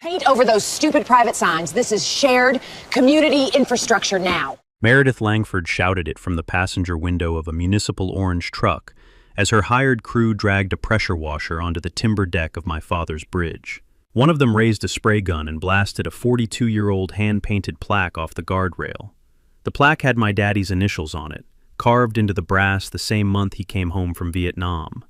Paint over those stupid private signs. This is shared community infrastructure now. Meredith Langford shouted it from the passenger window of a municipal orange truck as her hired crew dragged a pressure washer onto the timber deck of my father's bridge. One of them raised a spray gun and blasted a 42-year-old hand-painted plaque off the guardrail. The plaque had my daddy's initials on it, carved into the brass the same month he came home from Vietnam.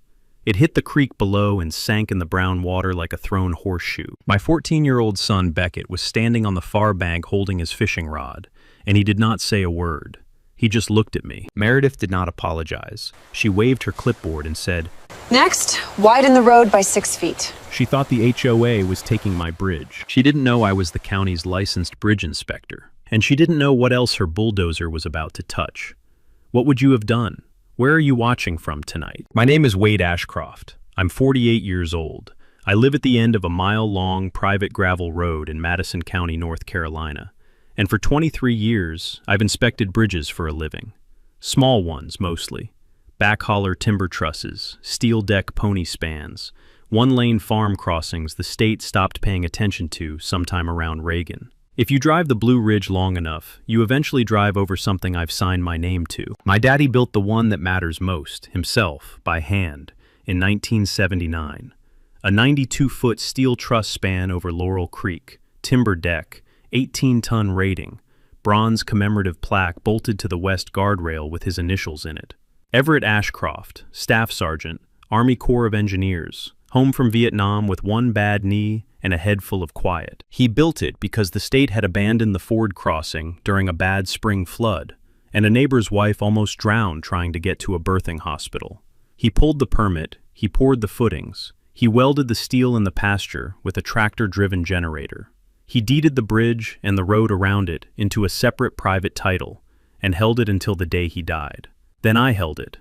It hit the creek below and sank in the brown water like a thrown horseshoe. My 14-year-old son Beckett was standing on the far bank holding his fishing rod, and he did not say a word. He just looked at me. Meredith did not apologize. She waved her clipboard and said, Next, widen the road by 6 feet. She thought the HOA was taking my bridge. She didn't know I was the county's licensed bridge inspector, and she didn't know what else her bulldozer was about to touch. What would you have done? Where are you watching from tonight? My name is Wade Ashcroft. I'm 48 years old. I live at the end of a mile-long private gravel road in Madison County, North Carolina. And for 23 years, I've inspected bridges for a living. Small ones, mostly. Backholler timber trusses, steel deck pony spans, one-lane farm crossings the state stopped paying attention to sometime around Reagan. If you drive the Blue Ridge long enough, you eventually drive over something I've signed my name to. My daddy built the one that matters most, himself, by hand, in 1979. A 92-foot steel truss span over Laurel Creek, timber deck, 18-ton rating, bronze commemorative plaque bolted to the west guardrail with his initials in it. Everett Ashcroft, Staff Sergeant, Army Corps of Engineers, home from Vietnam with one bad knee and a head full of quiet. He built it because the state had abandoned the Ford crossing during a bad spring flood, and a neighbor's wife almost drowned trying to get to a birthing hospital. He pulled the permit, he poured the footings, he welded the steel in the pasture with a tractor-driven generator. He deeded the bridge and the road around it into a separate private title and held it until the day he died. Then I held it.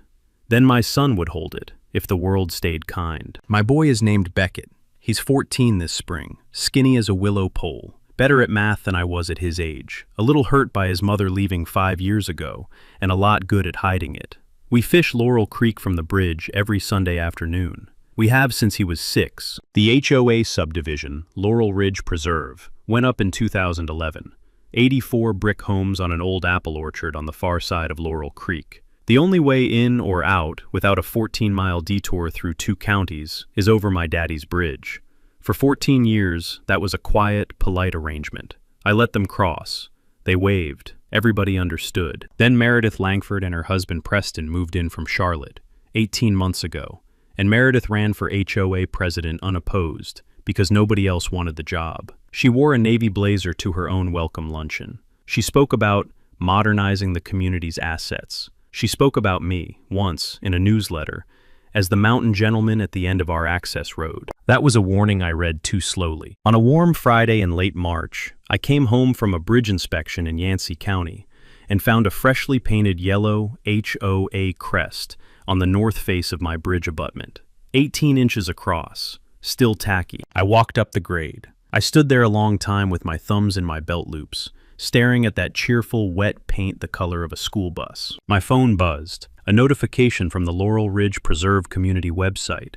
Then my son would hold it, if the world stayed kind. My boy is named Beckett. He's 14 this spring, skinny as a willow pole, better at math than I was at his age, a little hurt by his mother leaving 5 years ago, and a lot good at hiding it. We fish Laurel Creek from the bridge every Sunday afternoon. We have since he was 6. The HOA subdivision, Laurel Ridge Preserve, went up in 2011. 84 brick homes on an old apple orchard on the far side of Laurel Creek. The only way in or out without a 14-mile detour through 2 counties is over my daddy's bridge. For 14 years, that was a quiet, polite arrangement. I let them cross. They waved. Everybody understood. Then Meredith Langford and her husband Preston moved in from Charlotte, 18 months ago, and Meredith ran for HOA president unopposed because nobody else wanted the job. She wore a navy blazer to her own welcome luncheon. She spoke about modernizing the community's assets. She spoke about me, once, in a newsletter, as the mountain gentleman at the end of our access road. That was a warning I read too slowly. On a warm Friday in late March, I came home from a bridge inspection in Yancey County and found a freshly painted yellow HOA crest on the north face of my bridge abutment, 18 inches across, still tacky. I walked up the grade. I stood there a long time with my thumbs in my belt loops, staring at that cheerful, wet paint the color of a school bus. My phone buzzed. A notification from the Laurel Ridge Preserve community website.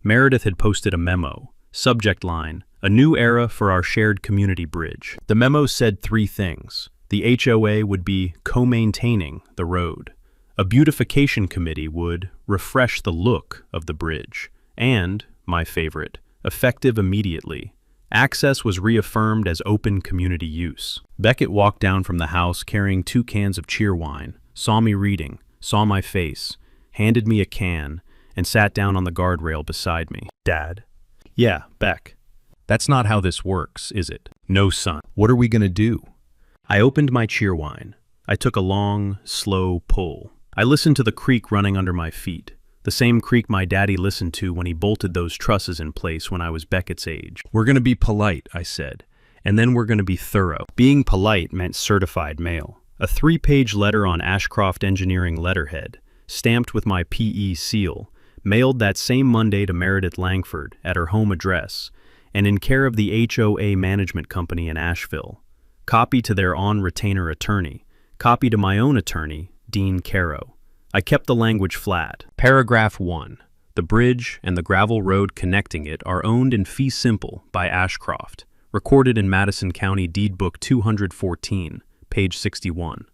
Meredith had posted a memo. Subject line, "A new era for our shared community bridge." The memo said 3 things. The HOA would be co-maintaining the road. A beautification committee would refresh the look of the bridge. And, my favorite, effective immediately. Access was reaffirmed as open community use. Beckett walked down from the house carrying 2 cans of cheerwine, saw me reading, saw my face, handed me a can, and sat down on the guardrail beside me. Dad? Yeah, Beck. That's not how this works, is it? No, son. What are we gonna do? I opened my cheerwine. I took a long, slow pull. I listened to the creek running under my feet. The same creek my daddy listened to when he bolted those trusses in place when I was Beckett's age. We're gonna be polite, I said, and then we're gonna be thorough. Being polite meant certified mail. A 3-page letter on Ashcroft Engineering letterhead, stamped with my PE seal, mailed that same Monday to Meredith Langford at her home address, and in care of the HOA management company in Asheville. Copy to their on-retainer attorney. Copy to my own attorney, Dean Caro. I kept the language flat. Paragraph 1. The bridge and the gravel road connecting it are owned in fee simple by Ashcroft, recorded in Madison County Deed Book 214, page 61.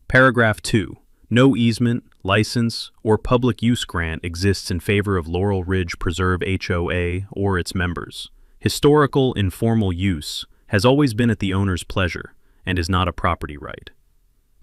Paragraph 2. No easement, license, or public use grant exists in favor of Laurel Ridge Preserve HOA or its members. Historical informal use has always been at the owner's pleasure and is not a property right.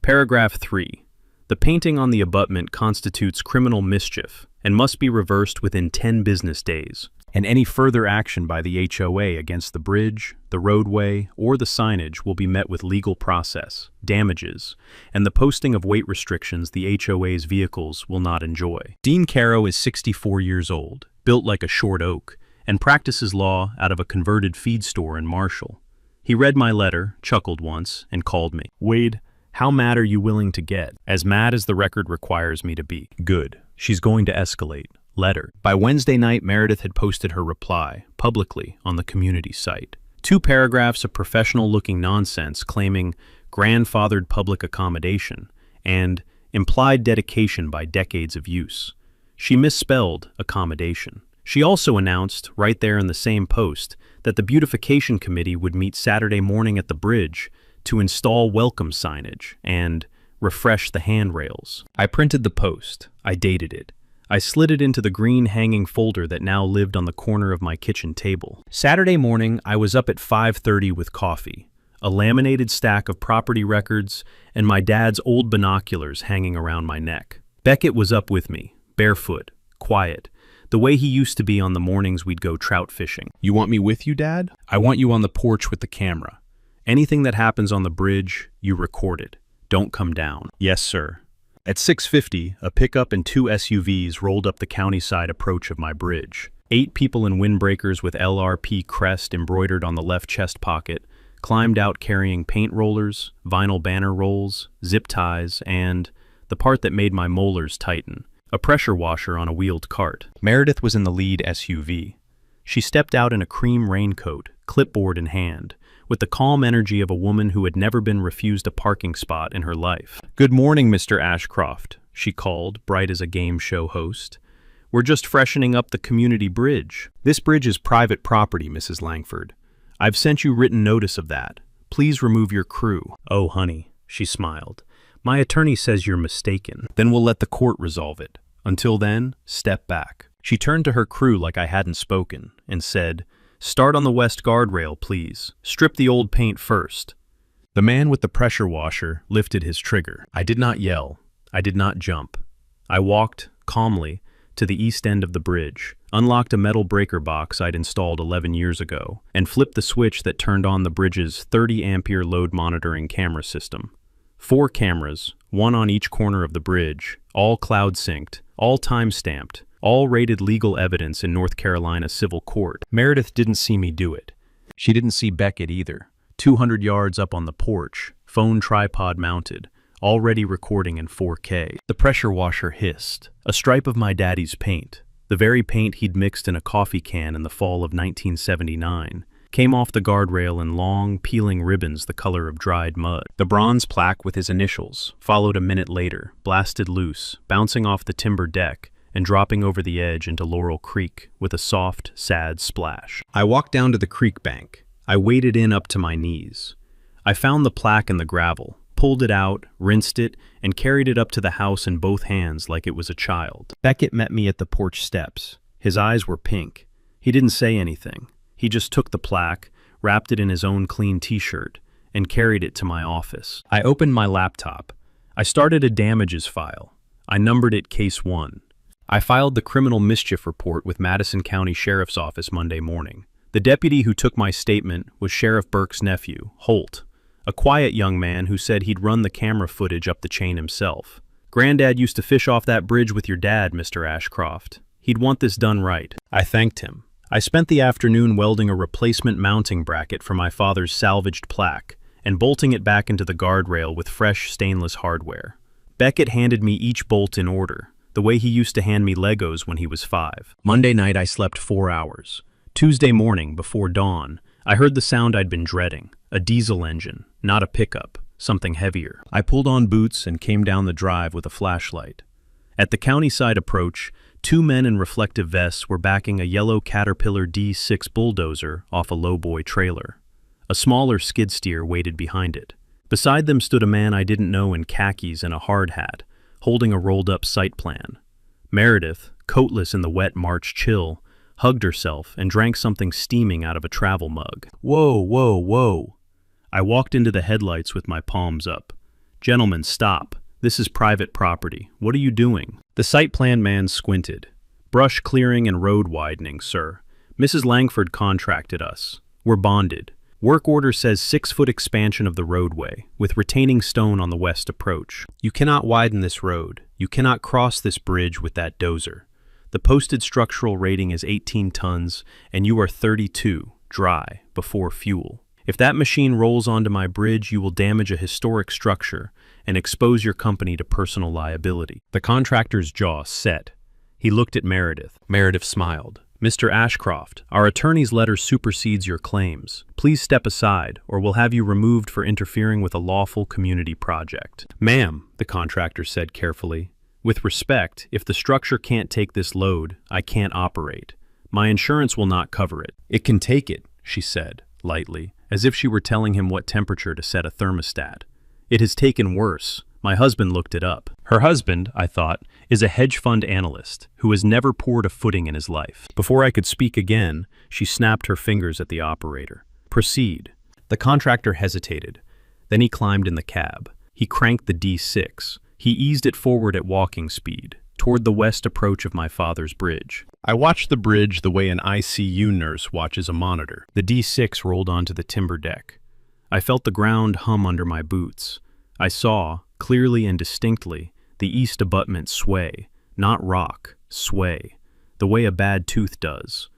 Paragraph 3. The painting on the abutment constitutes criminal mischief and must be reversed within 10 business days, and any further action by the HOA against the bridge, the roadway, or the signage will be met with legal process, damages, and the posting of weight restrictions the HOA's vehicles will not enjoy. Dean Caro is 64 years old, built like a short oak, and practices law out of a converted feed store in Marshall. He read my letter, chuckled once, and called me. "Wade, how mad are you willing to get?" "As mad as the record requires me to be." "Good. She's going to escalate. Letter." By Wednesday night, Meredith had posted her reply, publicly, on the community site. 2 paragraphs of professional-looking nonsense claiming grandfathered public accommodation and implied dedication by decades of use. She misspelled accommodation. She also announced, right there in the same post, that the beautification committee would meet Saturday morning at the bridge to install welcome signage and refresh the handrails. I printed the post. I dated it. I slid it into the green hanging folder that now lived on the corner of my kitchen table. Saturday morning, I was up at 5:30 with coffee, a laminated stack of property records, and my dad's old binoculars hanging around my neck. Beckett was up with me, barefoot, quiet, the way he used to be on the mornings we'd go trout fishing. "You want me with you, Dad?" "I want you on the porch with the camera. Anything that happens on the bridge, you record it. Don't come down." "Yes, sir." At 6:50, a pickup and 2 SUVs rolled up the county-side approach of my bridge. 8 people in windbreakers with LRP crest embroidered on the left chest pocket climbed out carrying paint rollers, vinyl banner rolls, zip ties, and, the part that made my molars tighten, a pressure washer on a wheeled cart. Meredith was in the lead SUV. She stepped out in a cream raincoat, clipboard in hand, with the calm energy of a woman who had never been refused a parking spot in her life. "Good morning, Mr. Ashcroft," she called, bright as a game show host. "We're just freshening up the community bridge. This bridge is private property, Mrs. Langford. I've sent you written notice of that. Please remove your crew." "Oh, honey," she smiled. "My attorney says you're mistaken. Then we'll let the court resolve it. Until then, step back." She turned to her crew like I hadn't spoken and said, "Start on the west guardrail, please. Strip the old paint first." The man with the pressure washer lifted his trigger. I did not yell. I did not jump. I walked, calmly, to the east end of the bridge, unlocked a metal breaker box I'd installed 11 years ago, and flipped the switch that turned on the bridge's 30-ampere load monitoring camera system. 4 cameras, 1 on each corner of the bridge, all cloud-synced, all time-stamped, all rated legal evidence in North Carolina civil court. Meredith didn't see me do it. She didn't see Beckett either. 200 yards up on the porch, phone tripod mounted, already recording in 4K. The pressure washer hissed. A stripe of my daddy's paint, the very paint he'd mixed in a coffee can in the fall of 1979, came off the guardrail in long, peeling ribbons the color of dried mud. The bronze plaque with his initials followed a minute later, blasted loose, bouncing off the timber deck, and dropping over the edge into Laurel Creek with a soft, sad splash. I walked down to the creek bank. I waded in up to my knees. I found the plaque in the gravel, pulled it out, rinsed it, and carried it up to the house in both hands like it was a child. Beckett met me at the porch steps. His eyes were pink. He didn't say anything. He just took the plaque, wrapped it in his own clean t-shirt, and carried it to my office. I opened my laptop. I started a damages file. I numbered it Case 1. I filed the criminal mischief report with Madison County Sheriff's Office Monday morning. The deputy who took my statement was Sheriff Burke's nephew, Holt, a quiet young man who said he'd run the camera footage up the chain himself. "Granddad used to fish off that bridge with your dad, Mr. Ashcroft. He'd want this done right." I thanked him. I spent the afternoon welding a replacement mounting bracket for my father's salvaged plaque and bolting it back into the guardrail with fresh stainless hardware. Beckett handed me each bolt in order, the way he used to hand me Legos when he was 5. Monday night I slept 4 hours. Tuesday morning, before dawn, I heard the sound I'd been dreading, a diesel engine, not a pickup, something heavier. I pulled on boots and came down the drive with a flashlight. At the county-side approach, 2 men in reflective vests were backing a yellow Caterpillar D6 bulldozer off a lowboy trailer. A smaller skid steer waited behind it. Beside them stood a man I didn't know in khakis and a hard hat, holding a rolled-up site plan. Meredith, coatless in the wet March chill, hugged herself and drank something steaming out of a travel mug. Whoa, whoa, whoa. I walked into the headlights with my palms up. Gentlemen, stop. This is private property. What are you doing? The site plan man squinted. Brush clearing and road widening, sir. Mrs. Langford contracted us. We're bonded. Work order says 6-foot expansion of the roadway, with retaining stone on the west approach. You cannot widen this road. You cannot cross this bridge with that dozer. The posted structural rating is 18 tons, and you are 32, dry, before fuel. If that machine rolls onto my bridge, you will damage a historic structure and expose your company to personal liability. The contractor's jaw set. He looked at Meredith. Meredith smiled. Mr. Ashcroft, our attorney's letter supersedes your claims. Please step aside, or we'll have you removed for interfering with a lawful community project. Ma'am, the contractor said carefully, with respect, if the structure can't take this load, I can't operate. My insurance will not cover it. It can take it, she said, lightly, as if she were telling him what temperature to set a thermostat. It has taken worse. My husband looked it up. Her husband, I thought, is a hedge fund analyst who has never poured a footing in his life. Before I could speak again, she snapped her fingers at the operator. Proceed. The contractor hesitated. Then he climbed in the cab. He cranked the D6. He eased it forward at walking speed, toward the west approach of my father's bridge. I watched the bridge the way an ICU nurse watches a monitor. The D6 rolled onto the timber deck. I felt the ground hum under my boots. I saw, clearly and distinctly, the east abutment sway, not rock, sway, the way a bad tooth does.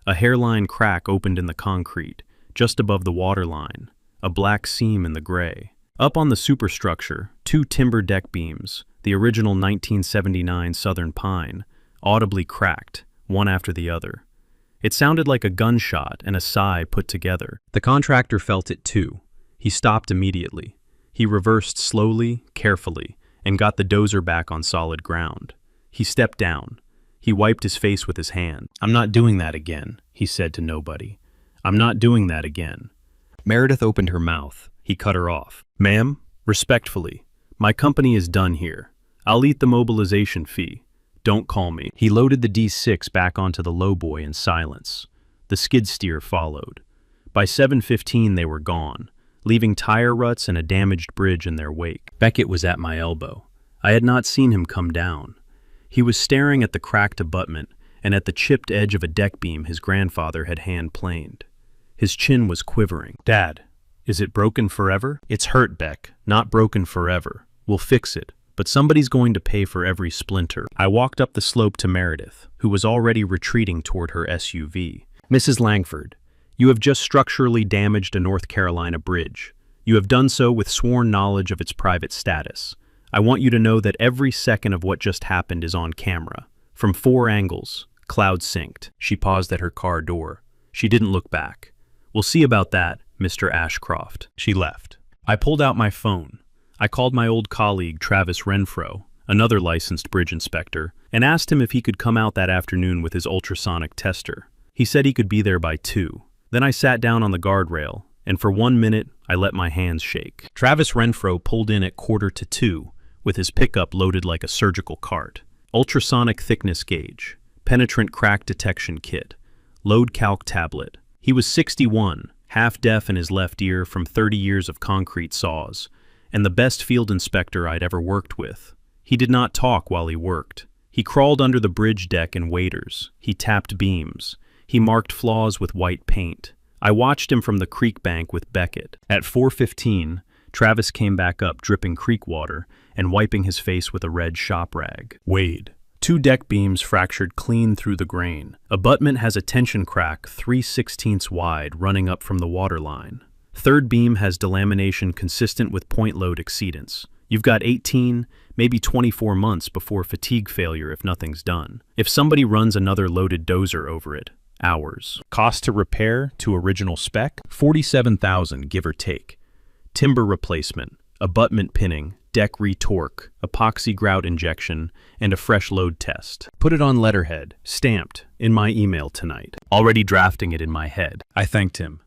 A hairline crack opened in the concrete, just above the waterline, a black seam in the gray. Up on the superstructure, 2 timber deck beams, the original 1979 Southern Pine, audibly cracked, one after the other. It sounded like a gunshot and a sigh put together. The contractor felt it too. He stopped immediately. He reversed slowly, carefully, and got the dozer back on solid ground. He stepped down. He wiped his face with his hand. I'm not doing that again, he said to nobody. I'm not doing that again. Meredith opened her mouth. He cut her off. Ma'am, respectfully, my company is done here. I'll eat the mobilization fee. Don't call me. He loaded the D6 back onto the lowboy in silence. The skid steer followed. By 7:15 they were gone, leaving tire ruts and a damaged bridge in their wake. Beckett was at my elbow. I had not seen him come down. He was staring at the cracked abutment and at the chipped edge of a deck beam his grandfather had hand-planed. His chin was quivering. Dad, is it broken forever? It's hurt, Beck, not broken forever. We'll fix it, but somebody's going to pay for every splinter. I walked up the slope to Meredith, who was already retreating toward her SUV. Mrs. Langford, you have just structurally damaged a North Carolina bridge. You have done so with sworn knowledge of its private status. I want you to know that every second of what just happened is on camera. From 4 angles, cloud synced. She paused at her car door. She didn't look back. We'll see about that, Mr. Ashcroft. She left. I pulled out my phone. I called my old colleague Travis Renfro, another licensed bridge inspector, and asked him if he could come out that afternoon with his ultrasonic tester. He said he could be there by 2. Then I sat down on the guardrail, and for 1 minute, I let my hands shake. Travis Renfro pulled in at 1:45, with his pickup loaded like a surgical cart. Ultrasonic thickness gauge, penetrant crack detection kit, load calc tablet. He was 61, half deaf in his left ear from 30 years of concrete saws, and the best field inspector I'd ever worked with. He did not talk while he worked. He crawled under the bridge deck in waders. He tapped beams. He marked flaws with white paint. I watched him from the creek bank with Beckett. At 4:15, Travis came back up dripping creek water and wiping his face with a red shop rag. Wade. 2 deck beams fractured clean through the grain. Abutment has a tension crack 3/16 wide running up from the water line. 3rd beam has delamination consistent with point load exceedance. You've got 18, maybe 24 months before fatigue failure if nothing's done. If somebody runs another loaded dozer over it, hours. Cost to repair to original spec, $47,000 give or take. Timber replacement, abutment pinning, deck retorque, epoxy grout injection, and a fresh load test. Put it on letterhead, stamped, in my email tonight. Already drafting it in my head. I thanked him.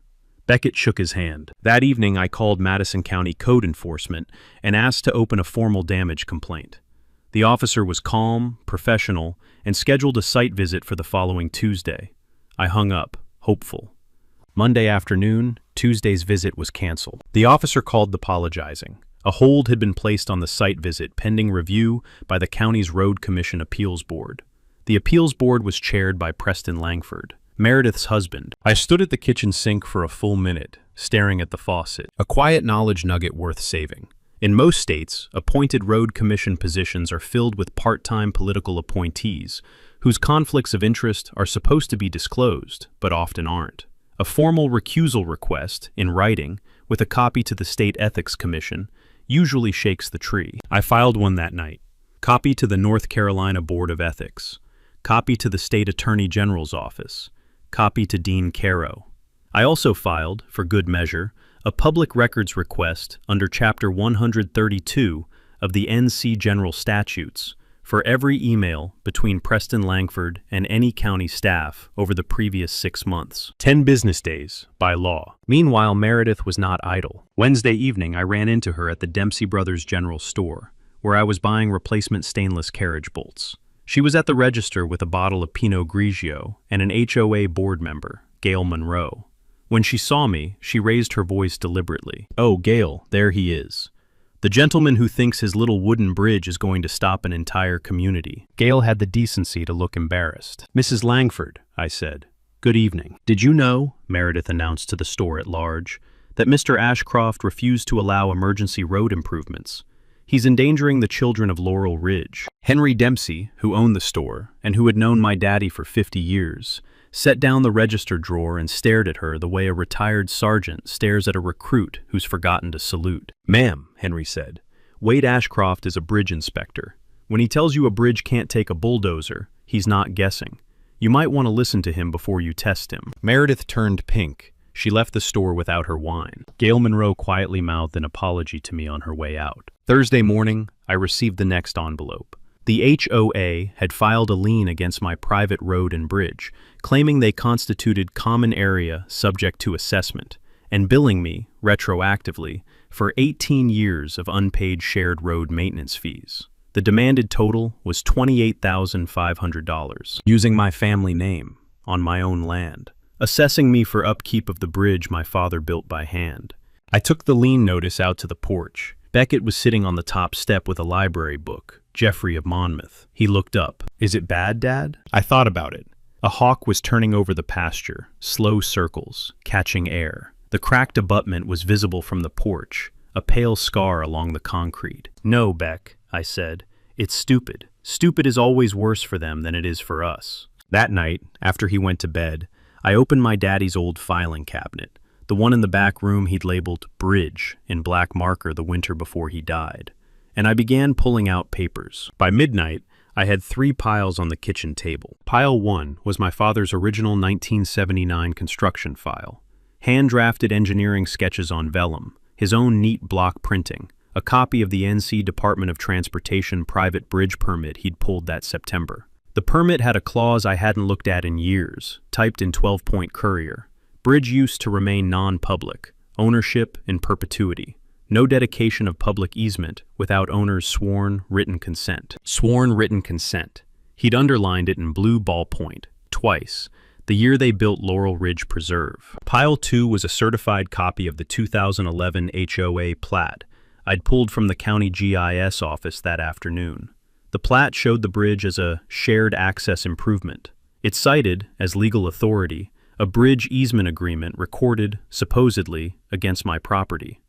Beckett shook his hand. That evening, I called Madison County Code Enforcement and asked to open a formal damage complaint. The officer was calm, professional, and scheduled a site visit for the following Tuesday. I hung up, hopeful. Monday afternoon, Tuesday's visit was canceled. The officer called apologizing. A hold had been placed on the site visit pending review by the county's Road Commission Appeals Board. The appeals board was chaired by Preston Langford, Meredith's husband. I stood at the kitchen sink for a full minute, staring at the faucet, a quiet knowledge nugget worth saving. In most states, appointed road commission positions are filled with part-time political appointees, whose conflicts of interest are supposed to be disclosed, but often aren't. A formal recusal request, in writing, with a copy to the State Ethics Commission, usually shakes the tree. I filed one that night. Copy to the North Carolina Board of Ethics. Copy to the State Attorney General's Office. Copy to Dean Caro. I also filed, for good measure, a public records request under Chapter 132 of the NC General Statutes for every email between Preston Langford and any county staff over the previous 6 months. 10 business days, by law. Meanwhile, Meredith was not idle. Wednesday evening, I ran into her at the Dempsey Brothers General Store, where I was buying replacement stainless carriage bolts. She was at the register with a bottle of Pinot Grigio and an HOA board member, Gail Monroe. When she saw me, she raised her voice deliberately. "Oh, Gail, there he is. The gentleman who thinks his little wooden bridge is going to stop an entire community." Gail had the decency to look embarrassed. "Mrs. Langford," I said. "Good evening." "Did you know," Meredith announced to the store at large, "that Mr. Ashcroft refused to allow emergency road improvements? He's endangering the children of Laurel Ridge." Henry Dempsey, who owned the store, and who had known my daddy for 50 years, set down the register drawer and stared at her the way a retired sergeant stares at a recruit who's forgotten to salute. "Ma'am," Henry said, "Wade Ashcroft is a bridge inspector. When he tells you a bridge can't take a bulldozer, he's not guessing. You might want to listen to him before you test him." Meredith turned pink. She left the store without her wine. Gail Monroe quietly mouthed an apology to me on her way out. Thursday morning, I received the next envelope. The HOA had filed a lien against my private road and bridge, claiming they constituted common area subject to assessment, and billing me, retroactively, for 18 years of unpaid shared road maintenance fees. The demanded total was $28,500, using my family name, on my own land, assessing me for upkeep of the bridge my father built by hand. I took the lien notice out to the porch. Beckett was sitting on the top step with a library book, Geoffrey of Monmouth. He looked up. "Is it bad, Dad?" I thought about it. A hawk was turning over the pasture, slow circles, catching air. The cracked abutment was visible from the porch, a pale scar along the concrete. "No, Beck," I said. "It's stupid. Stupid is always worse for them than it is for us." That night, after he went to bed, I opened my daddy's old filing cabinet, the one in the back room he'd labeled Bridge in black marker the winter before he died, and I began pulling out papers. By midnight, I had 3 piles on the kitchen table. Pile 1 was my father's original 1979 construction file, hand-drafted engineering sketches on vellum, his own neat block printing, a copy of the NC Department of Transportation private bridge permit he'd pulled that September. The permit had a clause I hadn't looked at in years, typed in 12-point courier. Bridge use to remain non-public, ownership in perpetuity. No dedication of public easement without owner's sworn written consent. Sworn written consent. He'd underlined it in blue ballpoint, twice, the year they built Laurel Ridge Preserve. Pile 2 was a certified copy of the 2011 HOA plat I'd pulled from the county GIS office that afternoon. The plat showed the bridge as a shared access improvement. It cited, as legal authority, a bridge easement agreement recorded, supposedly, against my property.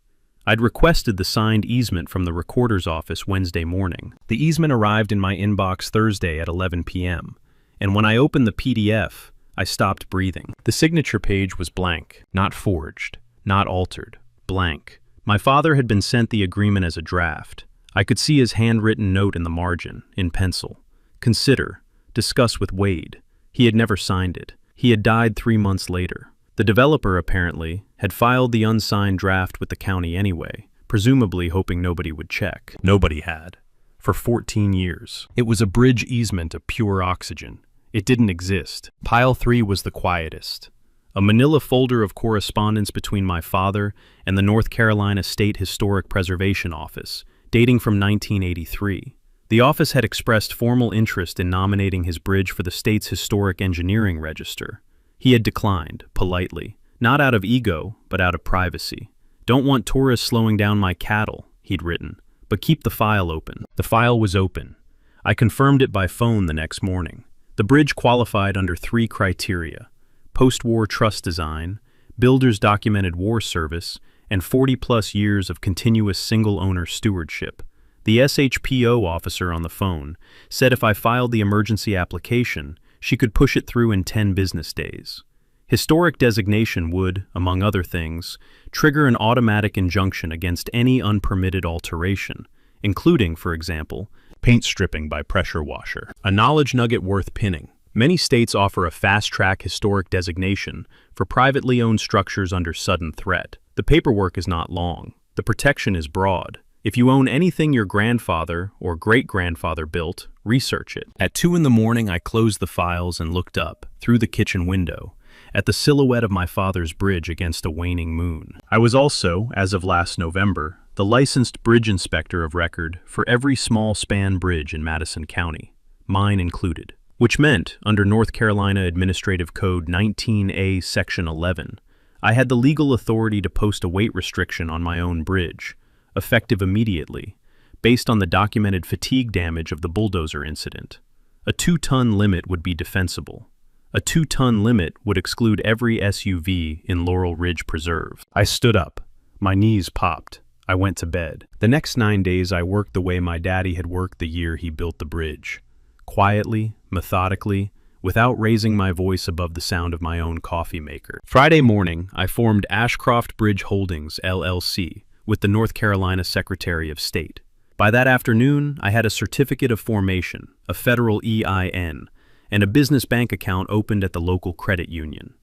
I'd requested the signed easement from the recorder's office Wednesday morning. The easement arrived in my inbox Thursday at 11 p.m., and when I opened the PDF, I stopped breathing. The signature page was blank, not forged, not altered, blank. My father had been sent the agreement as a draft. I could see his handwritten note in the margin, in pencil. Consider, discuss with Wade. He had never signed it. He had died 3 months later. The developer, apparently, had filed the unsigned draft with the county anyway, presumably hoping nobody would check. Nobody had. For 14 years. It was a bridge easement of pure oxygen. It didn't exist. Pile 3 was the quietest. a manila folder of correspondence between my father and the North Carolina State Historic Preservation Office, dating from 1983. The office had expressed formal interest in nominating his bridge for the state's Historic Engineering Register. He had declined, politely, not out of ego, but out of privacy. "Don't want tourists slowing down my cattle," he'd written, "but keep the file open." The file was open. I confirmed it by phone the next morning. The bridge qualified under 3 criteria: post-war truss design, builder's documented war service, and 40-plus years of continuous single-owner stewardship. The SHPO officer on the phone said if I filed the emergency application, she could push it through in 10 business days. Historic designation would, among other things, trigger an automatic injunction against any unpermitted alteration, including, for example, paint stripping by pressure washer. A knowledge nugget worth pinning. Many states offer a fast-track historic designation for privately owned structures under sudden threat. The paperwork is not long. The protection is broad. If you own anything your grandfather or great-grandfather built, research it. At 2 in the morning, I closed the files and looked up, through the kitchen window, at the silhouette of my father's bridge against a waning moon. I was also, as of last November, the licensed bridge inspector of record for every small span bridge in Madison County, mine included, which meant, under North Carolina Administrative Code 19A Section 11, I had the legal authority to post a weight restriction on my own bridge, effective immediately, based on the documented fatigue damage of the bulldozer incident. A 2-ton limit would be defensible. A 2-ton limit would exclude every SUV in Laurel Ridge Preserve. I stood up. My knees popped. I went to bed. The next 9 days I worked the way my daddy had worked the year he built the bridge. Quietly, methodically, without raising my voice above the sound of my own coffee maker. Friday morning, I formed Ashcroft Bridge Holdings, LLC, with the North Carolina Secretary of State. By that afternoon, I had a certificate of formation, a federal EIN, and a business bank account opened at the local credit union.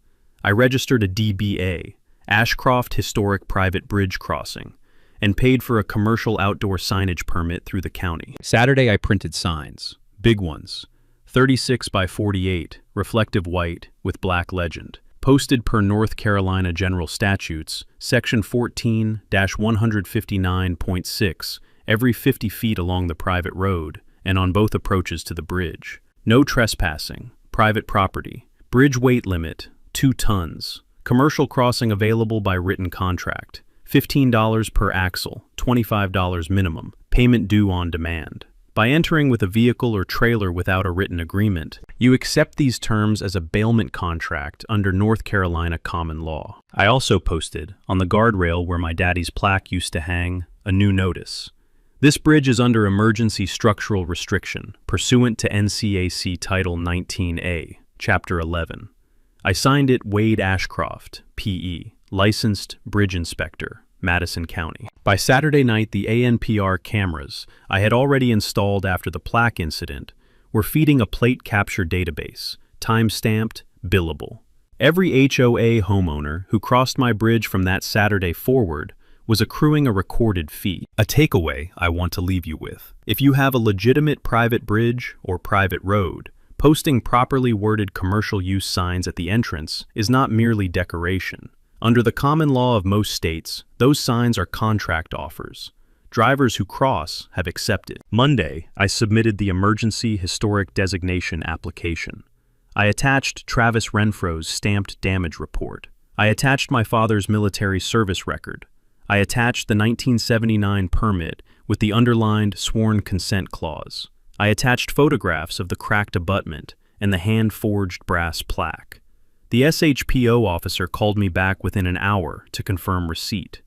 I registered a DBA, Ashcroft Historic Private Bridge Crossing, and paid for a commercial outdoor signage permit through the county. Saturday, I printed signs, big ones, 36 by 48, reflective white, with black legend. Posted per North Carolina General Statutes, Section 14-159.6, every 50 feet along the private road and on both approaches to the bridge. No trespassing, private property, bridge weight limit, 2 tons, commercial crossing available by written contract, $15 per axle, $25 minimum, payment due on demand. By entering with a vehicle or trailer without a written agreement, you accept these terms as a bailment contract under North Carolina common law. I also posted, on the guardrail where my daddy's plaque used to hang, a new notice. This bridge is under emergency structural restriction, pursuant to NCAC Title 19A, Chapter 11. I signed it Wade Ashcroft, P.E., Licensed Bridge Inspector, Madison County. By Saturday night, the ANPR cameras I had already installed after the plaque incident were feeding a plate capture database, time-stamped, billable. Every HOA homeowner who crossed my bridge from that Saturday forward was accruing a recorded fee. A takeaway I want to leave you with. If you have a legitimate private bridge or private road, posting properly worded commercial use signs at the entrance is not merely decoration. Under the common law of most states, those signs are contract offers. Drivers who cross have accepted. Monday, I submitted the Emergency Historic Designation application. I attached Travis Renfro's stamped damage report. I attached my father's military service record. I attached the 1979 permit with the underlined sworn consent clause. I attached photographs of the cracked abutment and the hand-forged brass plaque. The SHPO officer called me back within an hour to confirm receipt.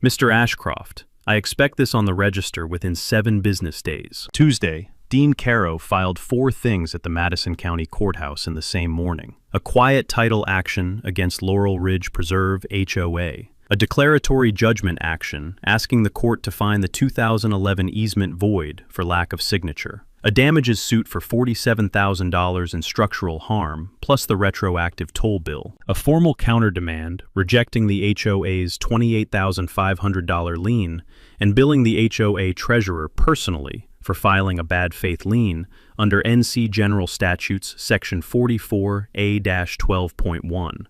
Mr. Ashcroft, I expect this on the register within 7 business days. Tuesday, Dean Caro filed 4 things at the Madison County Courthouse in the same morning. A quiet title action against Laurel Ridge Preserve HOA. A declaratory judgment action asking the court to find the 2011 easement void for lack of signature. A damages suit for $47,000 in structural harm, plus the retroactive toll bill. A formal counter-demand rejecting the HOA's $28,500 lien and billing the HOA treasurer personally for filing a bad faith lien under NC General Statutes Section 44A-12.1,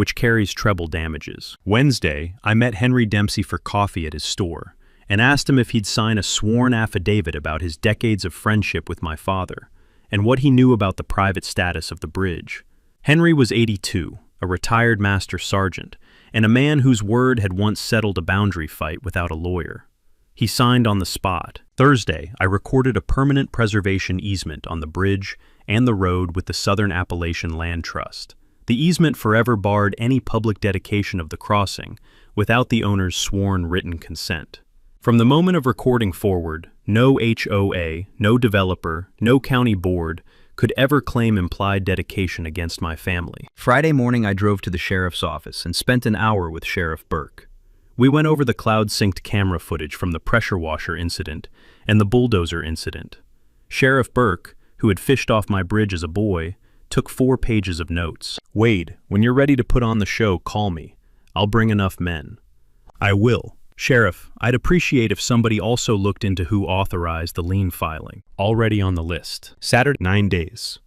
which carries treble damages. Wednesday, I met Henry Dempsey for coffee at his store and asked him if he'd sign a sworn affidavit about his decades of friendship with my father and what he knew about the private status of the bridge. Henry was 82, a retired master sergeant, and a man whose word had once settled a boundary fight without a lawyer. He signed on the spot. Thursday, I recorded a permanent preservation easement on the bridge and the road with the Southern Appalachian Land Trust. The easement forever barred any public dedication of the crossing without the owner's sworn written consent. From the moment of recording forward, no HOA, no developer, no county board could ever claim implied dedication against my family. Friday morning, I drove to the sheriff's office and spent an hour with Sheriff Burke. We went over the cloud-synced camera footage from the pressure washer incident and the bulldozer incident. Sheriff Burke, who had fished off my bridge as a boy, took 4 pages of notes. "Wade, when you're ready to put on the show, call me. I'll bring enough men." "I will. Sheriff, I'd appreciate if somebody also looked into who authorized the lien filing." "Already on the list." Saturday, 9 days.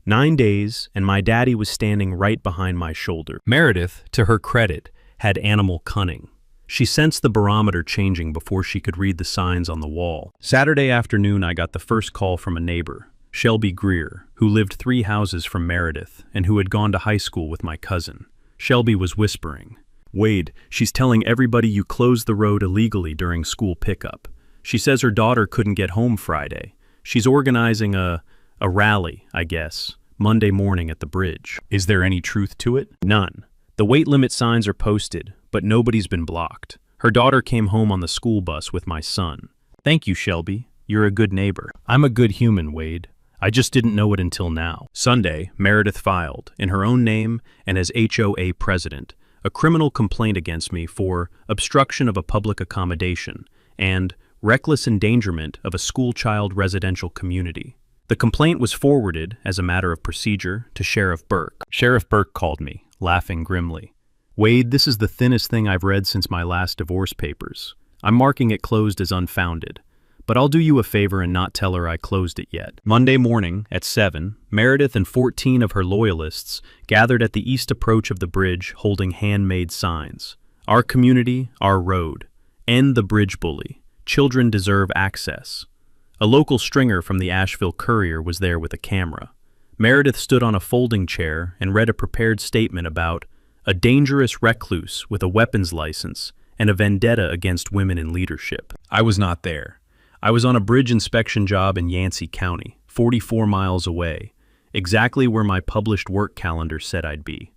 9 days, and my daddy was standing right behind my shoulder. Meredith, to her credit, had animal cunning. She sensed the barometer changing before she could read the signs on the wall. Saturday afternoon, I got the first call from a neighbor, Shelby Greer, who lived 3 houses from Meredith and who had gone to high school with my cousin. Shelby was whispering, "Wade, she's telling everybody you closed the road illegally during school pickup. She says her daughter couldn't get home Friday. She's organizing a rally, I guess, Monday morning at the bridge." "Is there any truth to it?" "None. The weight limit signs are posted, but nobody's been blocked. Her daughter came home on the school bus with my son." "Thank you, Shelby. You're a good neighbor." "I'm a good human, Wade. I just didn't know it until now." Sunday, Meredith filed, in her own name and as HOA president, a criminal complaint against me for obstruction of a public accommodation and reckless endangerment of a school-child residential community. The complaint was forwarded, as a matter of procedure, to Sheriff Burke. Sheriff Burke called me, laughing grimly. "Wade, this is the thinnest thing I've read since my last divorce papers. I'm marking it closed as unfounded. But I'll do you a favor and not tell her I closed it yet." Monday morning, at 7, Meredith and 14 of her loyalists gathered at the east approach of the bridge holding handmade signs. "Our community, our road. End the bridge bully. Children deserve access." A local stringer from the Asheville Courier was there with a camera. Meredith stood on a folding chair and read a prepared statement about a dangerous recluse with a weapons license and a vendetta against women in leadership. I was not there. I was on a bridge inspection job in Yancey County, 44 miles away, exactly where my published work calendar said I'd be.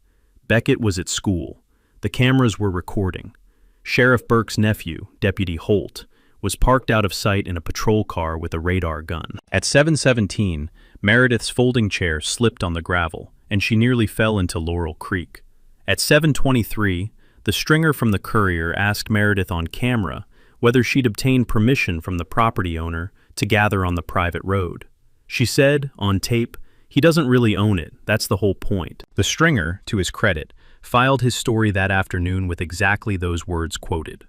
Beckett was at school. The cameras were recording. Sheriff Burke's nephew, Deputy Holt, was parked out of sight in a patrol car with a radar gun. At 7:17, Meredith's folding chair slipped on the gravel, and she nearly fell into Laurel Creek. At 7:23, the stringer from the Courier asked Meredith on camera whether she'd obtained permission from the property owner to gather on the private road. She said, on tape, "He doesn't really own it, that's the whole point." The stringer, to his credit, filed his story that afternoon with exactly those words quoted.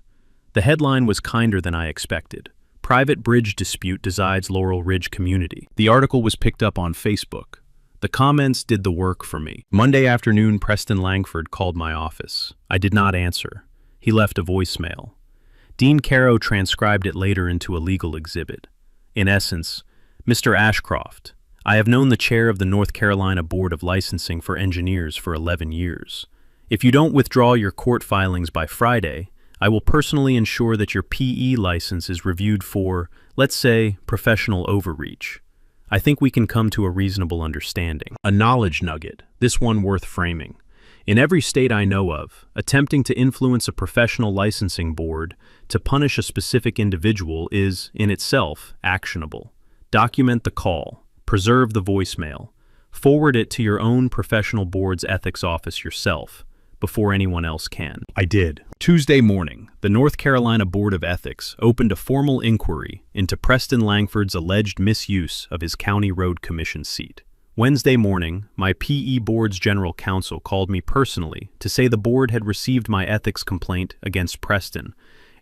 The headline was kinder than I expected. "Private bridge dispute decides Laurel Ridge community." The article was picked up on Facebook. The comments did the work for me. Monday afternoon, Preston Langford called my office. I did not answer. He left a voicemail. Dean Caro transcribed it later into a legal exhibit. In essence, "Mr. Ashcroft, I have known the chair of the North Carolina Board of Licensing for Engineers for 11 years. If you don't withdraw your court filings by Friday, I will personally ensure that your PE license is reviewed for, let's say, professional overreach. I think we can come to a reasonable understanding." A knowledge nugget, this one worth framing. In every state I know of, attempting to influence a professional licensing board to punish a specific individual is, in itself, actionable. Document the call, preserve the voicemail, forward it to your own professional board's ethics office yourself, before anyone else can. I did. Tuesday morning, the North Carolina Board of Ethics opened a formal inquiry into Preston Langford's alleged misuse of his county road commission seat. Wednesday morning, my PE board's general counsel called me personally to say the board had received my ethics complaint against Preston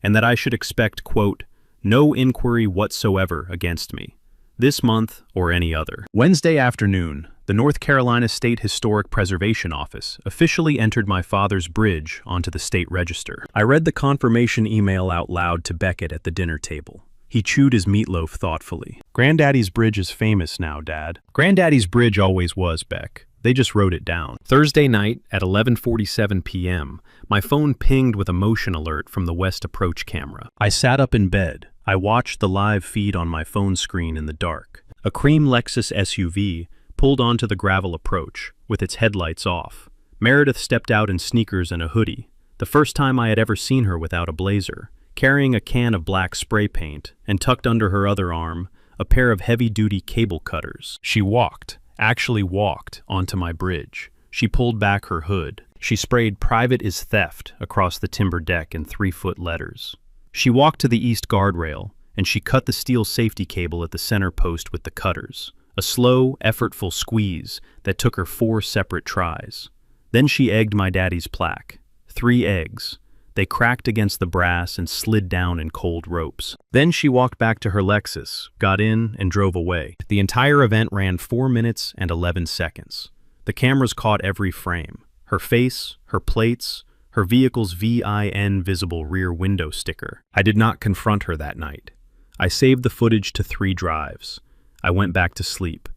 and that I should expect, quote, "no inquiry whatsoever against me, this month or any other." Wednesday afternoon, The North Carolina State Historic Preservation Office officially entered my father's bridge onto the state register. I read the confirmation email out loud to Beckett at the dinner table. He chewed his meatloaf thoughtfully. Granddaddy's bridge is famous now, Dad. Granddaddy's bridge always was, Beck. They just wrote it down. Thursday night at 11:47 p.m., my phone pinged with a motion alert from the West Approach camera. I sat up in bed. I watched the live feed on my phone screen in the dark. A cream Lexus SUV pulled onto the gravel approach, with its headlights off. Meredith stepped out in sneakers and a hoodie, the first time I had ever seen her without a blazer, carrying a can of black spray paint, and tucked under her other arm, a pair of heavy-duty cable cutters. She actually walked, onto my bridge. She pulled back her hood. She sprayed "Private is theft" across the timber deck in 3-foot letters. She walked to the east guardrail, and she cut the steel safety cable at the center post with the cutters. A slow, effortful squeeze that took her 4 separate tries. Then she egged my daddy's plaque. 3 eggs. They cracked against the brass and slid down in cold ropes. Then she walked back to her Lexus, got in, and drove away. The entire event ran 4 minutes and 11 seconds. The cameras caught every frame. Her face, her plates, her vehicle's VIN visible rear window sticker. I did not confront her that night. I saved the footage to 3 drives. I went back to sleep.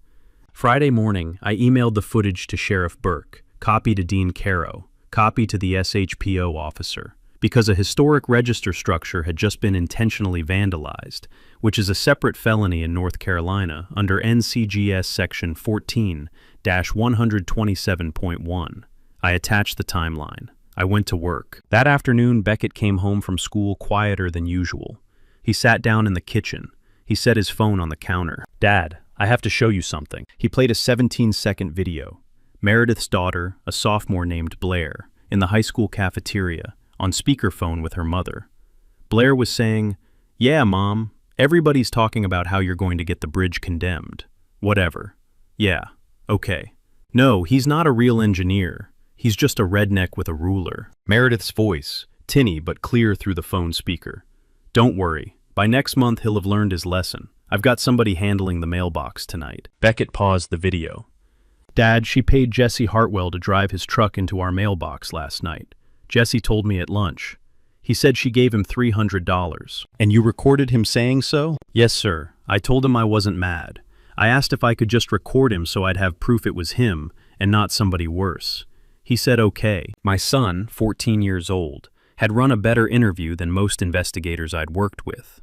Friday morning, I emailed the footage to Sheriff Burke, copy to Dean Caro, copy to the SHPO officer, because a historic register structure had just been intentionally vandalized, which is a separate felony in North Carolina under NCGS Section 14-127.1. I attached the timeline. I went to work. That afternoon, Beckett came home from school quieter than usual. He sat down in the kitchen. He set his phone on the counter. "Dad, I have to show you something." He played a 17-second video. Meredith's daughter, a sophomore named Blair, in the high school cafeteria, on speakerphone with her mother. Blair was saying, "Yeah, Mom, everybody's talking about how you're going to get the bridge condemned. Whatever. Yeah, okay. No, he's not a real engineer. He's just a redneck with a ruler." Meredith's voice, tinny but clear through the phone speaker. "Don't worry. By next month, he'll have learned his lesson. I've got somebody handling the mailbox tonight." Beckett paused the video. "Dad, she paid Jesse Hartwell to drive his truck into our mailbox last night. Jesse told me at lunch. He said she gave him $300. And you recorded him saying so?" "Yes, sir. I told him I wasn't mad. I asked if I could just record him so I'd have proof it was him and not somebody worse. He said okay." My son, 14 years old, had run a better interview than most investigators I'd worked with.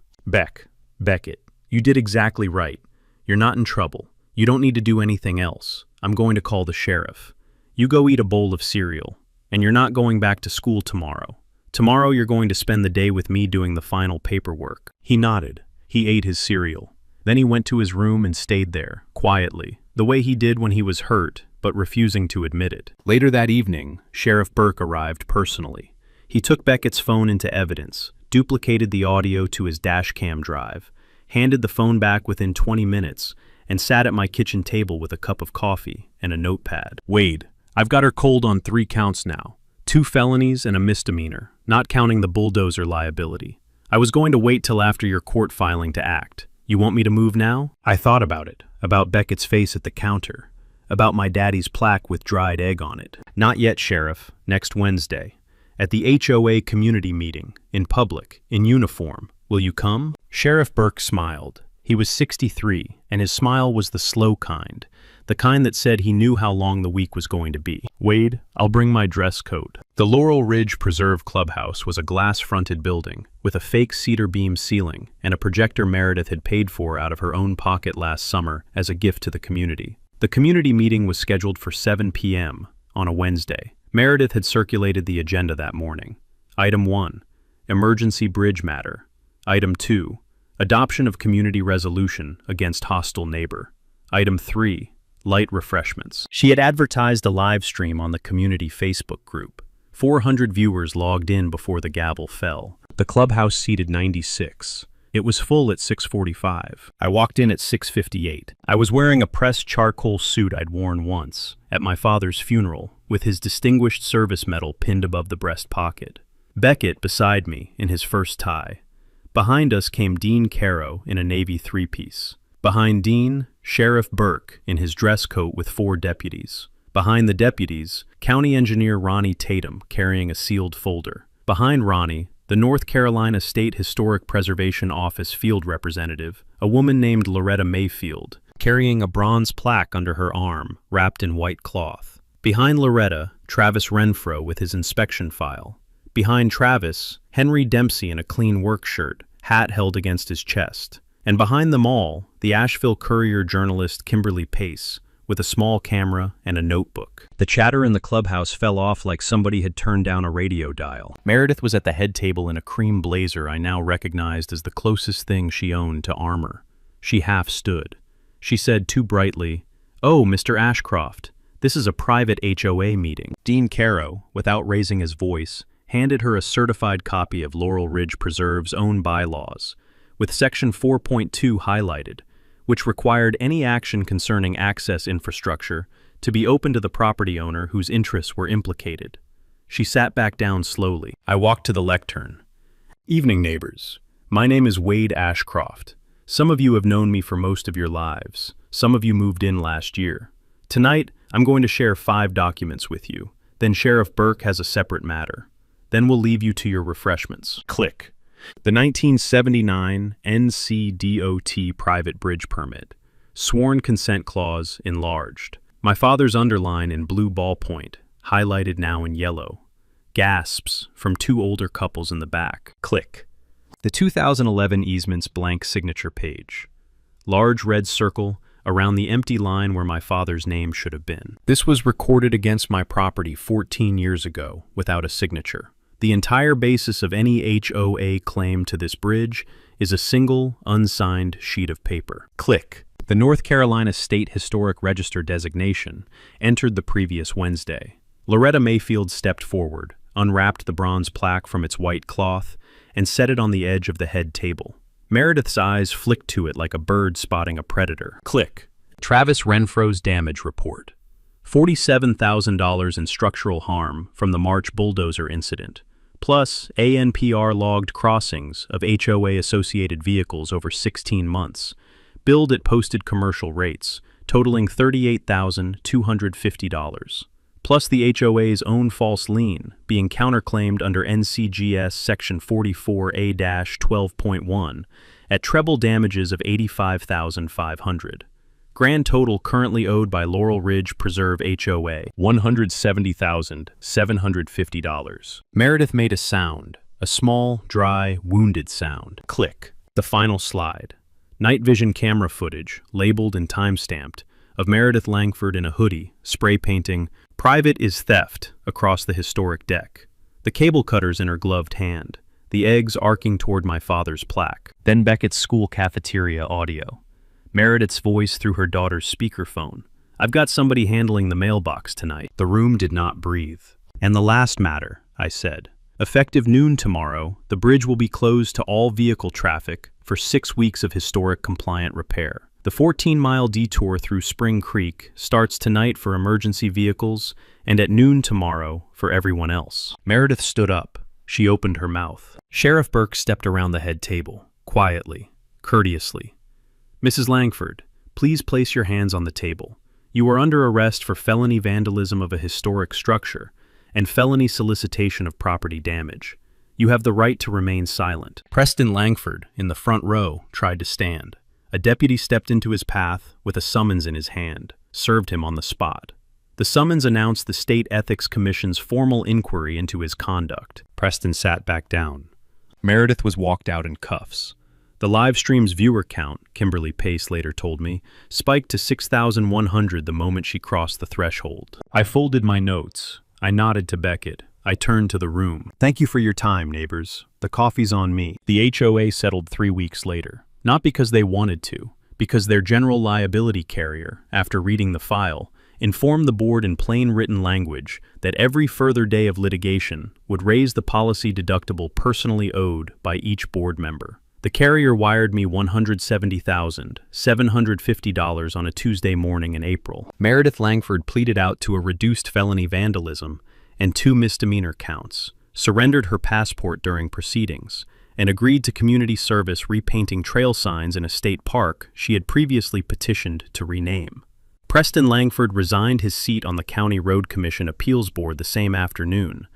Beckett, you did exactly right. You're not in trouble. You don't need to do anything else. I'm going to call the sheriff. You go eat a bowl of cereal. And you're not going back to school tomorrow. Tomorrow you're going to spend the day with me doing the final paperwork." He nodded. He ate his cereal. Then he went to his room and stayed there, quietly, the way he did when he was hurt, but refusing to admit it. Later that evening, Sheriff Burke arrived personally. He took Beckett's phone into evidence, duplicated the audio to his dashcam drive, handed the phone back within 20 minutes, and sat at my kitchen table with a cup of coffee and a notepad. "Wade, I've got her cold on 3 counts now. 2 felonies and a misdemeanor, not counting the bulldozer liability. I was going to wait till after your court filing to act. You want me to move now?" I thought about it, about Beckett's face at the counter, about my daddy's plaque with dried egg on it. "Not yet, Sheriff. Next Wednesday. At the HOA community meeting, in public, in uniform. Will you come?" Sheriff Burke smiled. He was 63, and his smile was the slow kind, the kind that said he knew how long the week was going to be. "Wade, I'll bring my dress coat." The Laurel Ridge Preserve Clubhouse was a glass-fronted building with a fake cedar beam ceiling and a projector Meredith had paid for out of her own pocket last summer as a gift to the community. The community meeting was scheduled for 7 p.m. on a Wednesday. Meredith had circulated the agenda that morning. Item 1, emergency bridge matter. Item 2, adoption of community resolution against hostile neighbor. Item 3, light refreshments. She had advertised a live stream on the community Facebook group. 400 viewers logged in before the gavel fell. The clubhouse seated 96. It was full at 6:45. I walked in at 6:58. I was wearing a pressed charcoal suit I'd worn once, at my father's funeral, with his Distinguished Service Medal pinned above the breast pocket. Beckett beside me in his first tie. Behind us came Dean Caro in a Navy 3-piece. Behind Dean, Sheriff Burke in his dress coat with 4 deputies. Behind the deputies, County Engineer Ronnie Tatum carrying a sealed folder. Behind Ronnie, the North Carolina State Historic Preservation Office field representative, a woman named Loretta Mayfield, carrying a bronze plaque under her arm, wrapped in white cloth. Behind Loretta, Travis Renfro with his inspection file. Behind Travis, Henry Dempsey in a clean work shirt, hat held against his chest. And behind them all, the Asheville Courier journalist Kimberly Pace, with a small camera and a notebook. The chatter in the clubhouse fell off like somebody had turned down a radio dial. Meredith was at the head table in a cream blazer I now recognized as the closest thing she owned to armor. She half stood. She said too brightly, "Oh, Mr. Ashcroft, this is a private HOA meeting." Dean Caro, without raising his voice, handed her a certified copy of Laurel Ridge Preserve's own bylaws, with Section 4.2 highlighted, which required any action concerning access infrastructure to be open to the property owner whose interests were implicated. She sat back down slowly. I walked to the lectern. "Evening, neighbors. My name is Wade Ashcroft. Some of you have known me for most of your lives. Some of you moved in last year. Tonight, I'm going to share 5 documents with you. Then Sheriff Burke has a separate matter. Then we'll leave you to your refreshments." Click. The 1979 NCDOT private bridge permit. Sworn consent clause enlarged. My father's underline in blue ballpoint, highlighted now in yellow. Gasps from 2 older couples in the back. Click. The 2011 easement's blank signature page. Large red circle around the empty line where my father's name should have been. This was recorded against my property 14 years ago without a signature. The entire basis of any HOA claim to this bridge is a single, unsigned sheet of paper. Click. The North Carolina State Historic Register designation entered the previous Wednesday. Loretta Mayfield stepped forward, unwrapped the bronze plaque from its white cloth, and set it on the edge of the head table. Meredith's eyes flicked to it like a bird spotting a predator. Click. Travis Renfro's damage report. $47,000 in structural harm from the March bulldozer incident, plus ANPR-logged crossings of HOA-associated vehicles over 16 months, billed at posted commercial rates, totaling $38,250, plus the HOA's own false lien being counterclaimed under NCGS Section 44A-12.1 at treble damages of $85,500. Grand total currently owed by Laurel Ridge Preserve HOA, $170,750. Meredith made a sound, a small, dry, wounded sound. Click. The final slide. Night vision camera footage, labeled and time-stamped, of Meredith Langford in a hoodie, spray painting, "Private is theft," across the historic deck. The cable cutters in her gloved hand, the eggs arcing toward my father's plaque. Then Beckett's school cafeteria audio. Meredith's voice through her daughter's speakerphone. "I've got somebody handling the mailbox tonight." The room did not breathe. "And the last matter," I said. "Effective noon tomorrow, the bridge will be closed to all vehicle traffic for 6 weeks of historic compliant repair. The 14-mile detour through Spring Creek starts tonight for emergency vehicles and at noon tomorrow for everyone else." Meredith stood up. She opened her mouth. Sheriff Burke stepped around the head table, quietly, courteously. "Mrs. Langford, please place your hands on the table. You are under arrest for felony vandalism of a historic structure and felony solicitation of property damage. You have the right to remain silent." Preston Langford, in the front row, tried to stand. A deputy stepped into his path with a summons in his hand, served him on the spot. The summons announced the State Ethics Commission's formal inquiry into his conduct. Preston sat back down. Meredith was walked out in cuffs. The live stream's viewer count, Kimberly Pace later told me, spiked to 6,100 the moment she crossed the threshold. I folded my notes. I nodded to Beckett. I turned to the room. "Thank you for your time, neighbors. The coffee's on me." The HOA settled 3 weeks later. Not because they wanted to, because their general liability carrier, after reading the file, informed the board in plain written language that every further day of litigation would raise the policy deductible personally owed by each board member. The carrier wired me $170,750 on a Tuesday morning in April. Meredith Langford pleaded out to a reduced felony vandalism and 2 misdemeanor counts, surrendered her passport during proceedings, and agreed to community service repainting trail signs in a state park she had previously petitioned to rename. Preston Langford resigned his seat on the County Road Commission Appeals Board the same afternoon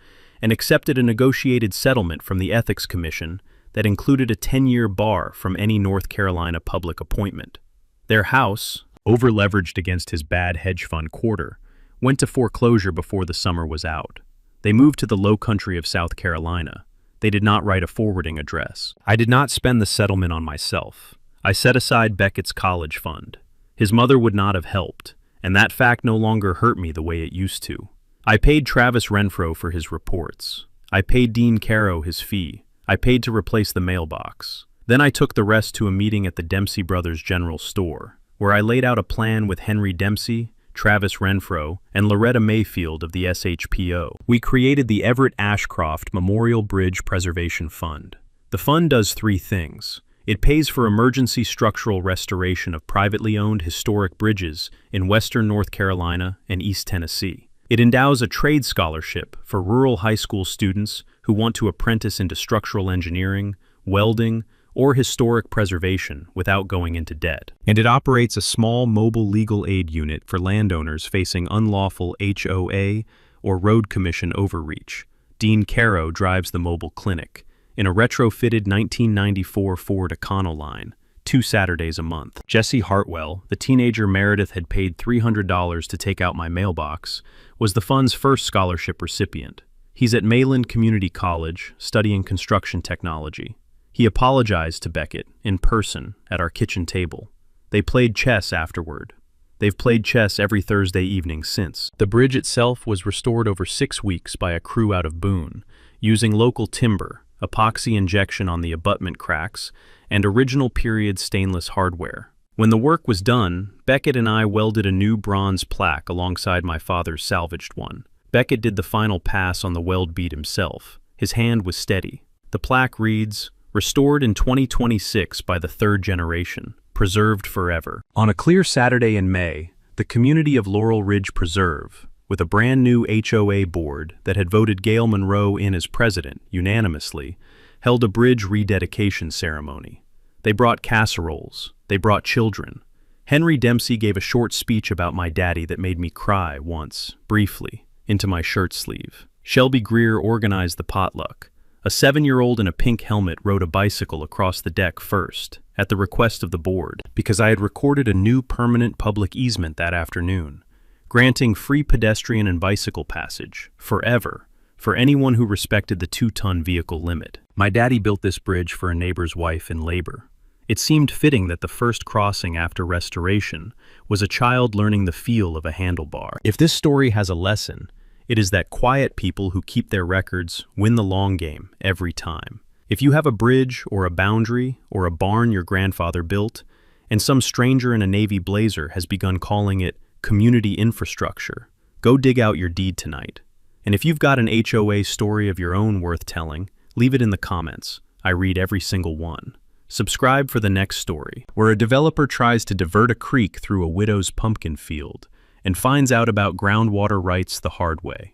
and accepted a negotiated settlement from the Ethics Commission that included a 10-year bar from any North Carolina public appointment. Their house, over-leveraged against his bad hedge fund quarter, went to foreclosure before the summer was out. They moved to the low country of South Carolina. They did not write a forwarding address. I did not spend the settlement on myself. I set aside Beckett's college fund. His mother would not have helped, and that fact no longer hurt me the way it used to. I paid Travis Renfro for his reports. I paid Dean Caro his fee. I paid to replace the mailbox. Then I took the rest to a meeting at the Dempsey Brothers General Store, where I laid out a plan with Henry Dempsey, Travis Renfro, and Loretta Mayfield of the SHPO. We created the Everett Ashcroft Memorial Bridge Preservation Fund. The fund does three things. It pays for emergency structural restoration of privately owned historic bridges in western North Carolina and East Tennessee. It endows a trade scholarship for rural high school students who want to apprentice into structural engineering, welding, or historic preservation without going into debt. And it operates a small mobile legal aid unit for landowners facing unlawful HOA or road commission overreach. Dean Caro drives the mobile clinic in a retrofitted 1994 Ford Econoline, 2 Saturdays a month. Jesse Hartwell, the teenager Meredith had paid $300 to take out my mailbox, was the fund's first scholarship recipient. He's at Mayland Community College, studying construction technology. He apologized to Beckett, in person, at our kitchen table. They played chess afterward. They've played chess every Thursday evening since. The bridge itself was restored over 6 weeks by a crew out of Boone, using local timber, epoxy injection on the abutment cracks, and original period stainless hardware. When the work was done, Beckett and I welded a new bronze plaque alongside my father's salvaged one. Beckett did the final pass on the weld bead himself. His hand was steady. The plaque reads, "Restored in 2026 by the third generation, preserved forever." On a clear Saturday in May, the community of Laurel Ridge Preserve, with a brand new HOA board that had voted Gail Monroe in as president unanimously, held a bridge rededication ceremony. They brought casseroles. They brought children. Henry Dempsey gave a short speech about my daddy that made me cry once, briefly, into my shirt sleeve. Shelby Greer organized the potluck. A 7-year-old in a pink helmet rode a bicycle across the deck first, at the request of the board, because I had recorded a new permanent public easement that afternoon, granting free pedestrian and bicycle passage, forever, for anyone who respected the 2-ton vehicle limit. My daddy built this bridge for a neighbor's wife in labor. It seemed fitting that the first crossing after restoration was a child learning the feel of a handlebar. If this story has a lesson, it is that quiet people who keep their records win the long game every time. If you have a bridge or a boundary or a barn your grandfather built, and some stranger in a navy blazer has begun calling it community infrastructure, go dig out your deed tonight. And if you've got an HOA story of your own worth telling, leave it in the comments. I read every single one. Subscribe for the next story, where a developer tries to divert a creek through a widow's pumpkin field and finds out about groundwater rights the hard way.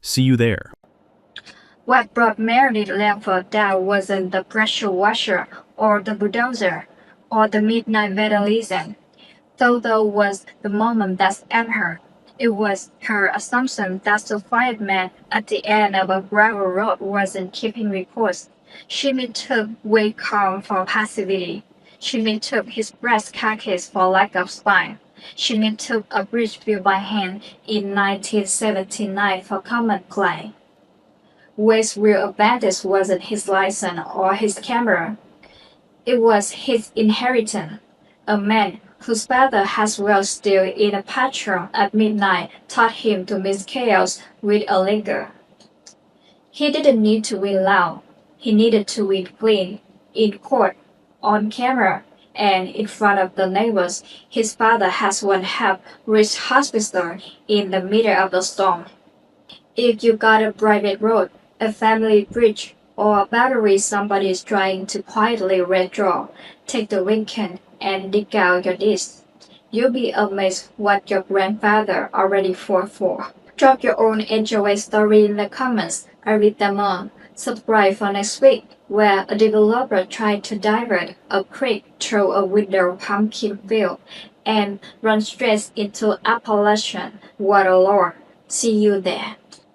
See you there. What brought Meredith Langford down wasn't the pressure washer or the bulldozer or the midnight vandalism. Though was the moment that stabbed her. It was her assumption that the fireman at the end of a gravel road wasn't keeping reports. She mistook Wade calm for passivity. She mistook his breast carcass for lack of spine. She mistook a bridge built by hand in 1979 for common clay. Wade's real advantage wasn't his license or his camera. It was his inheritance. A man whose father has well still in a patrol at midnight taught him to mix chaos with a liquor. He didn't need to win loud. He needed to win clean, in court, on camera, and in front of the neighbors. His father has one half reached hospital in the middle of the storm. If you got a private road, a family bridge, or a battery somebody is trying to quietly redraw, take the weekend and dig out your disc. You'll be amazed what your grandfather already fought for. Drop your own HOA story in the comments. I read them all. Subscribe for next week, where a developer tried to divert a creek through a withered pumpkin field and run straight into Appalachian waterlord. See you there.